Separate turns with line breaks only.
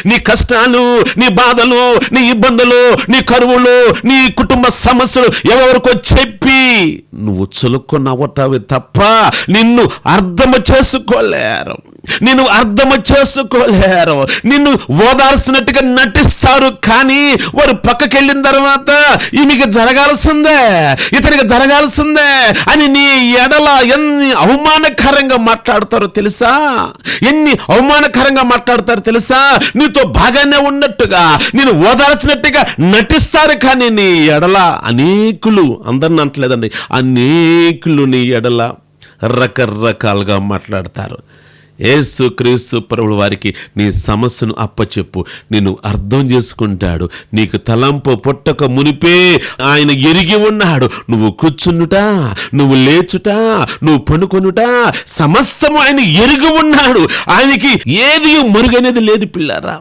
నీ కష్టాలు, నీ బాధలు, నీ ఇబ్బందులు, నీ కరువులు, నీ కుటుంబ సమస్యలు ఎవరికో చెప్పి నువ్వు చులుక్కున్నవటవి తప్ప నిన్ను అర్థము చేసుకోలేరు. నిన్ను ఓదార్స్తున్నట్టుగా నటిస్తారు. కానీ వారు పక్కకెళ్ళిన తర్వాత ఈమెకి జరగాల్సిందే, ఇతనికి జరగాల్సిందే అని నీ ఎడల ఎన్ని అవమానకరంగా మాట్లాడతారో తెలుసా? నీతో బాగానే ఉన్నట్టుగా, నేను ఓదార్చినట్టుగా నటిస్తారు. కానీ నీ ఎడల అనేకులు, అందరిని అంటలేదండి, అనేకులు నీ ఎడల రకరకాలుగా మాట్లాడతారు. యేసుక్రీస్తు ప్రభువు వారికి నీ సమస్యను అప్పచెప్పు, నిన్ను అర్థం చేసుకుంటాడు. నీకు తలంపు పుట్టక మునిపే ఆయన ఎరిగి ఉన్నాడు. నువ్వు కూర్చున్నుట, నువ్వు లేచుట, నువ్వు పనుకొనుట సమస్తము ఆయన ఎరిగి ఉన్నాడు. ఆయనకి ఏది మరుగనేది లేదు పిల్లారా.